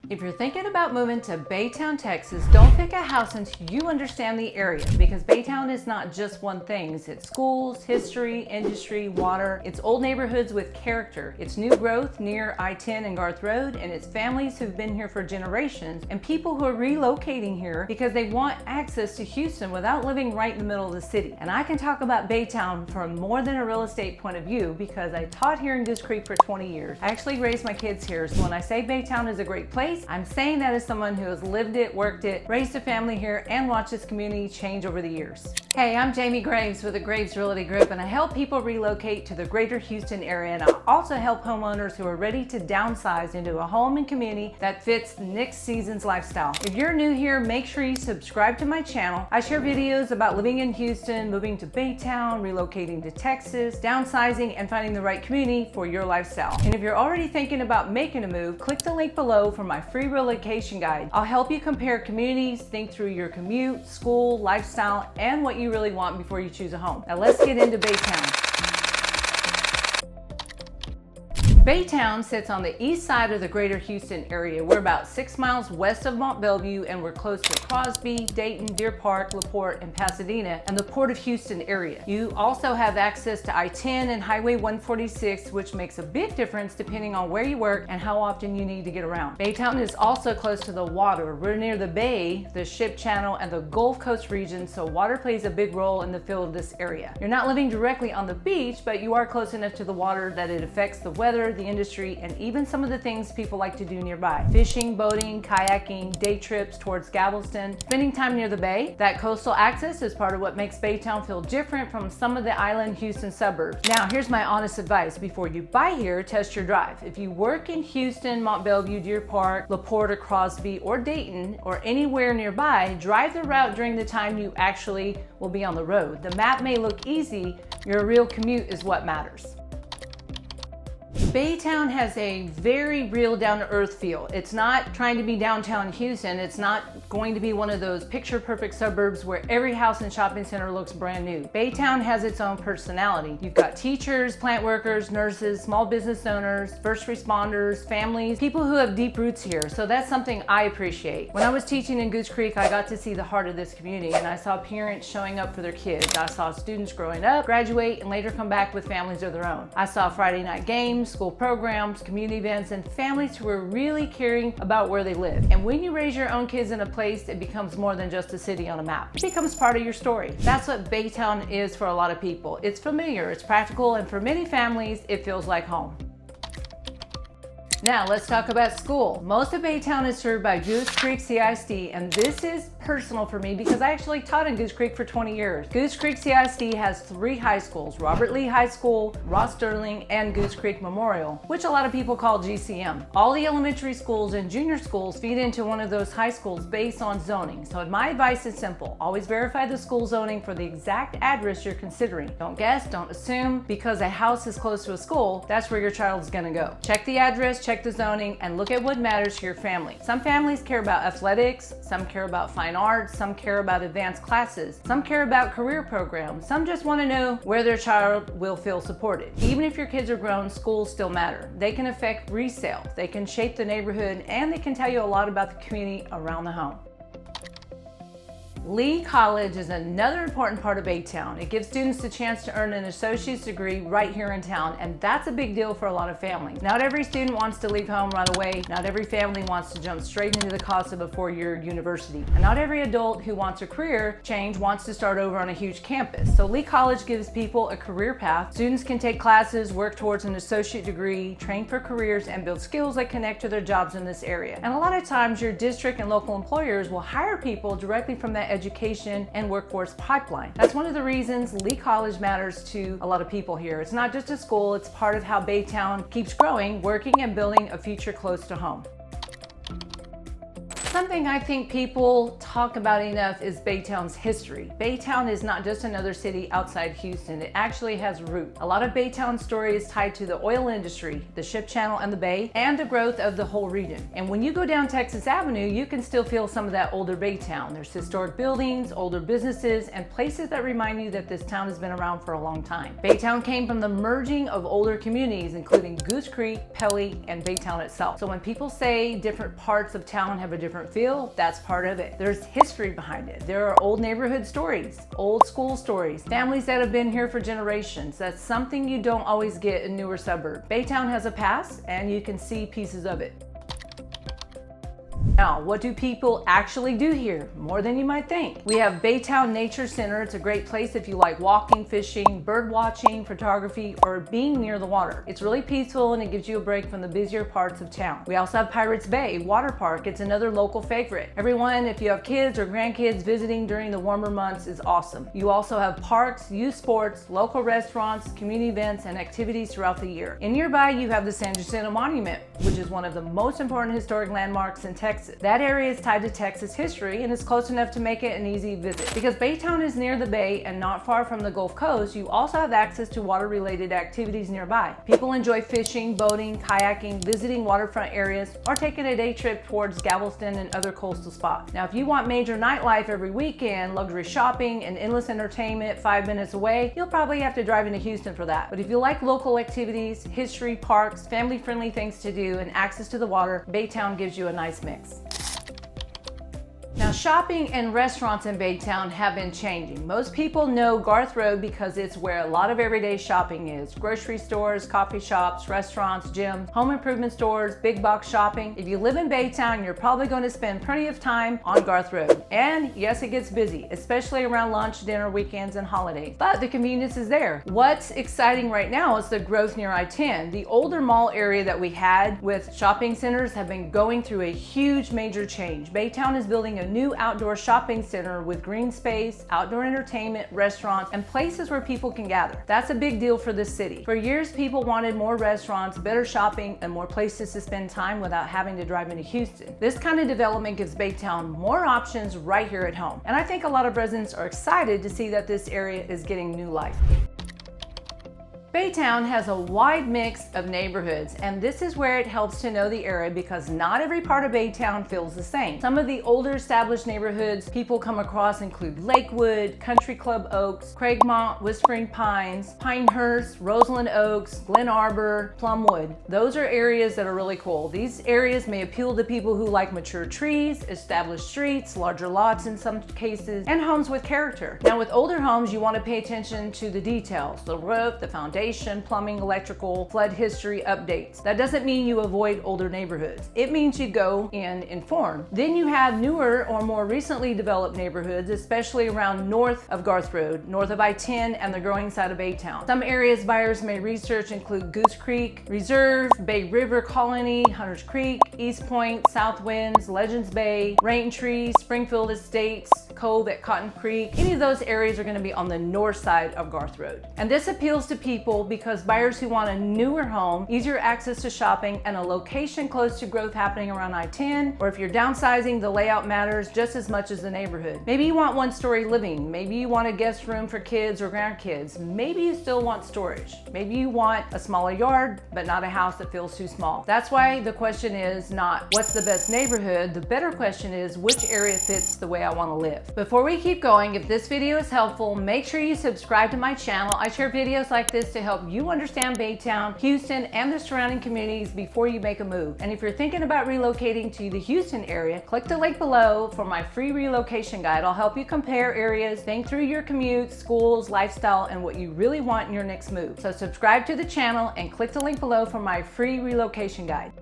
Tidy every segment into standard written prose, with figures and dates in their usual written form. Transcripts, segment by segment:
If you're thinking about moving to Baytown, Texas, don't pick a house until you understand the area, because Baytown is not just one thing. It's schools, history, industry, water. It's old neighborhoods with character. It's new growth near I-10 and Garth Road, and it's families who've been here for generations and people who are relocating here because they want access to Houston without living right in the middle of the city. And I can talk about Baytown from more than a real estate point of view because I taught here in Goose Creek for 20 years. I actually raised my kids here, so when I say Baytown is a great place, I'm saying that as someone who has lived it, worked it, raised a family here, and watched this community change over the years. Hey, I'm Jamie Graves with the Graves Realty Group, and I help people relocate to the greater Houston area, and I also help homeowners who are ready to downsize into a home and community that fits next season's lifestyle. If you're new here, make sure you subscribe to my channel. I share videos about living in Houston, moving to Baytown, relocating to Texas, downsizing, and finding the right community for your lifestyle. And if you're already thinking about making a move, click the link below for my free relocation guide. I'll help you compare communities, think through your commute, school, lifestyle, and what you really want before you choose a home. Now let's get into Baytown. Baytown sits on the east side of the greater Houston area. We're about 6 miles west of Mont Belvieu, and we're close to Crosby, Dayton, Deer Park, LaPorte, and Pasadena, and the Port of Houston area. You also have access to I-10 and Highway 146, which makes a big difference depending on where you work and how often you need to get around. Baytown is also close to the water. We're near the bay, the ship channel, and the Gulf Coast region, so water plays a big role in the feel of this area. You're not living directly on the beach, but you are close enough to the water that it affects the weather, the industry, and even some of the things people like to do nearby. Fishing, boating, kayaking, day trips towards Galveston, spending time near the bay. That coastal access is part of what makes Baytown feel different from some of the island Houston suburbs. Now, here's my honest advice. Before you buy here, test your drive. If you work in Houston, Mont Belvieu, Deer Park, LaPorte, or Crosby, or Dayton, or anywhere nearby, drive the route during the time you actually will be on the road. The map may look easy, your real commute is what matters. Baytown has a very real down-to-earth feel. It's not trying to be downtown Houston. It's not going to be one of those picture-perfect suburbs where every house and shopping center looks brand new. Baytown has its own personality. You've got teachers, plant workers, nurses, small business owners, first responders, families, people who have deep roots here. So that's something I appreciate. When I was teaching in Goose Creek, I got to see the heart of this community, and I saw parents showing up for their kids. I saw students growing up, graduate, and later come back with families of their own. I saw Friday night games, school programs, community events, and families who are really caring about where they live. And when you raise your own kids in a place, it becomes more than just a city on a map. It becomes part of your story. That's what Baytown is for a lot of people. It's familiar, it's practical, and for many families, it feels like home. Now let's talk about school. Most of Baytown is served by Goose Creek CISD, and this is personal for me because I actually taught in Goose Creek for 20 years. Goose Creek CISD has 3 high schools: Robert Lee High School, Ross Sterling, and Goose Creek Memorial, which a lot of people call GCM. All the elementary schools and junior schools feed into one of those high schools based on zoning. So my advice is simple. Always verify the school zoning for the exact address you're considering. Don't guess, don't assume. Because a house is close to a school, that's where your child is gonna go. Check the address, check the zoning, and look at what matters to your family. Some families care about athletics, some care about fine arts, some care about advanced classes, some care about career programs, some just want to know where their child will feel supported. Even if your kids are grown, schools still matter. They can affect resale, they can shape the neighborhood, and they can tell you a lot about the community around the home. Lee College is another important part of Baytown. It gives students the chance to earn an associate's degree right here in town, and that's a big deal for a lot of families. Not every student wants to leave home right away. Not every family wants to jump straight into the cost of a 4-year university. And not every adult who wants a career change wants to start over on a huge campus. So Lee College gives people a career path. Students can take classes, work towards an associate degree, train for careers, and build skills that connect to their jobs in this area. And a lot of times your district and local employers will hire people directly from that education and workforce pipeline. That's one of the reasons Lee College matters to a lot of people here. It's not just a school, it's part of how Baytown keeps growing, working, and building a future close to home. Something I think people talk about enough is Baytown's history. Baytown is not just another city outside Houston. It actually has roots. A lot of Baytown's story is tied to the oil industry, the ship channel and the bay, and the growth of the whole region. And when you go down Texas Avenue, you can still feel some of that older Baytown. There's historic buildings, older businesses, and places that remind you that this town has been around for a long time. Baytown came from the merging of older communities, including Goose Creek, Pelly, and Baytown itself. So when people say different parts of town have a different feel, that's part of it. There's history behind it. There are old neighborhood stories, old school stories, families that have been here for generations. That's something you don't always get in newer suburbs. Baytown has a past, and you can see pieces of it. Now, what do people actually do here? More than you might think. We have Baytown Nature Center. It's a great place if you like walking, fishing, bird watching, photography, or being near the water. It's really peaceful and it gives you a break from the busier parts of town. We also have Pirates Bay Water Park. It's another local favorite. Everyone, if you have kids or grandkids, visiting during the warmer months is awesome. You also have parks, youth sports, local restaurants, community events, and activities throughout the year. And nearby, you have the San Jacinto Monument, which is one of the most important historic landmarks in Texas. That area is tied to Texas history and is close enough to make it an easy visit. Because Baytown is near the bay and not far from the Gulf Coast, you also have access to water-related activities nearby. People enjoy fishing, boating, kayaking, visiting waterfront areas, or taking a day trip towards Galveston and other coastal spots. Now, if you want major nightlife every weekend, luxury shopping, and endless entertainment 5 minutes away, you'll probably have to drive into Houston for that. But if you like local activities, history, parks, family-friendly things to do, and access to the water, Baytown gives you a nice mix. Now, shopping and restaurants in Baytown have been changing. Most people know Garth Road because it's where a lot of everyday shopping is. Grocery stores, coffee shops, restaurants, gyms, home improvement stores, big box shopping. If you live in Baytown, you're probably going to spend plenty of time on Garth Road. And yes, it gets busy, especially around lunch, dinner, weekends, and holidays. But the convenience is there. What's exciting right now is the growth near I-10. The older mall area that we had with shopping centers have been going through a huge major change. Baytown is building a new outdoor shopping center with green space, outdoor entertainment, restaurants, and places where people can gather. That's a big deal for this city. For years, people wanted more restaurants, better shopping, and more places to spend time without having to drive into Houston. This kind of development gives Baytown more options right here at home. And I think a lot of residents are excited to see that this area is getting new life. Baytown has a wide mix of neighborhoods, and this is where it helps to know the area because not every part of Baytown feels the same. Some of the older established neighborhoods people come across include Lakewood, Country Club Oaks, Craigmont, Whispering Pines, Pinehurst, Roseland Oaks, Glen Arbor, Plumwood. Those are areas that are really cool. These areas may appeal to people who like mature trees, established streets, larger lots in some cases, and homes with character. Now, with older homes, you want to pay attention to the details, the roof, the foundation, plumbing, electrical, flood history updates. That doesn't mean you avoid older neighborhoods. It means you go in informed. Then you have newer or more recently developed neighborhoods, especially around north of Garth Road, north of I-10 and the growing side of Baytown. Some areas buyers may research include Goose Creek Reserve, Bay River Colony, Hunters Creek, East Point, South Winds, Legends Bay, Rain Tree, Springfield Estates, Cove at Cotton Creek. Any of those areas are going to be on the north side of Garth Road. And this appeals to people because buyers who want a newer home, easier access to shopping, and a location close to growth happening around I-10, or if you're downsizing, the layout matters just as much as the neighborhood. Maybe you want one-story living. Maybe you want a guest room for kids or grandkids. Maybe you still want storage. Maybe you want a smaller yard, but not a house that feels too small. That's why the question is not what's the best neighborhood. The better question is which area fits the way I want to live. Before we keep going, if this video is helpful, make sure you subscribe to my channel. I share videos like this to help you understand Baytown, Houston, and the surrounding communities before you make a move. And if you're thinking about relocating to the Houston area, click the link below for my free relocation guide. I'll help you compare areas, think through your commute, schools, lifestyle, and what you really want in your next move. So subscribe to the channel and click the link below for my free relocation guide.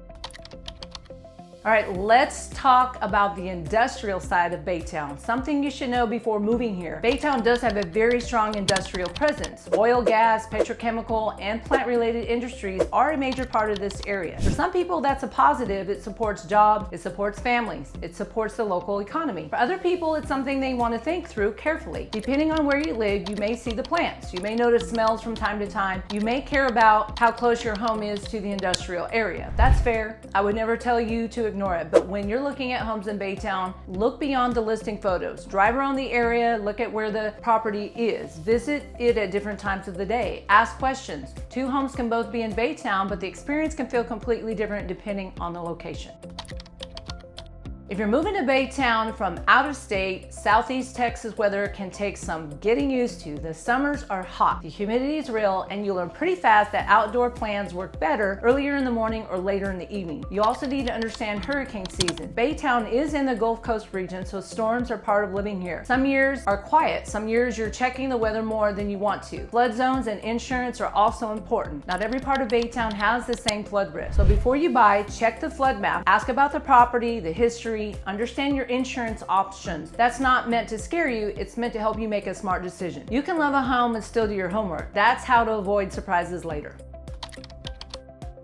All right, let's talk about the industrial side of Baytown, something you should know before moving here. Baytown does have a very strong industrial presence. Oil, gas, petrochemical, and plant-related industries are a major part of this area. For some people, that's a positive. It supports jobs, it supports families, it supports the local economy. For other people, it's something they want to think through carefully. Depending on where you live, you may see the plants. You may notice smells from time to time. You may care about how close your home is to the industrial area. That's fair. I would never tell you to ignore it. But when you're looking at homes in Baytown, look beyond the listing photos. Drive around the area, look at where the property is. Visit it at different times of the day. Ask questions. Two homes can both be in Baytown, but the experience can feel completely different depending on the location. If you're moving to Baytown from out of state, Southeast Texas weather can take some getting used to. The summers are hot, the humidity is real, and you learn pretty fast that outdoor plans work better earlier in the morning or later in the evening. You also need to understand hurricane season. Baytown is in the Gulf Coast region, so storms are part of living here. Some years are quiet. Some years you're checking the weather more than you want to. Flood zones and insurance are also important. Not every part of Baytown has the same flood risk. So before you buy, check the flood map. Ask about the property, the history, understand your insurance options. That's not meant to scare you, it's meant to help you make a smart decision. You can love a home and still do your homework. That's how to avoid surprises later.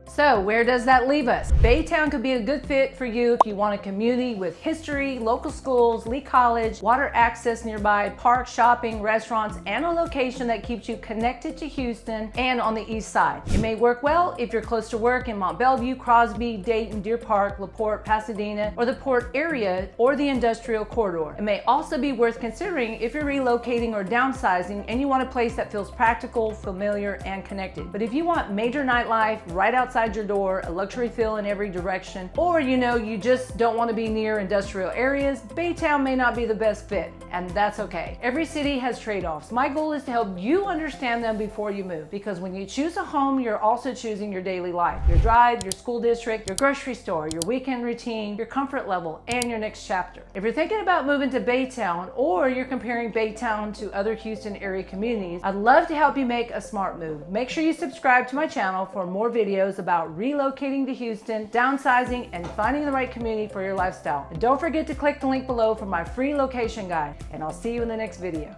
So where does that leave us? Baytown could be a good fit for you if you want a community with history, local schools, Lee College, water access nearby, parks, shopping, restaurants, and a location that keeps you connected to Houston and on the east side. It may work well if you're close to work in Mont Belvieu, Crosby, Dayton, Deer Park, LaPorte, Pasadena, or the Port area, or the industrial corridor. It may also be worth considering if you're relocating or downsizing and you want a place that feels practical, familiar, and connected. But if you want major nightlife right outside your door, a luxury feel in every direction, or you just don't want to be near industrial areas, Baytown may not be the best fit, and that's okay. Every city has trade-offs. My goal is to help you understand them before you move, because when you choose a home, you're also choosing your daily life, your drive, your school district, your grocery store, your weekend routine, your comfort level, and your next chapter. If you're thinking about moving to Baytown, or you're comparing Baytown to other Houston area communities, I'd love to help you make a smart move. Make sure you subscribe to my channel for more videos about relocating to Houston, downsizing, and finding the right community for your lifestyle. And don't forget to click the link below for my free location guide, and I'll see you in the next video.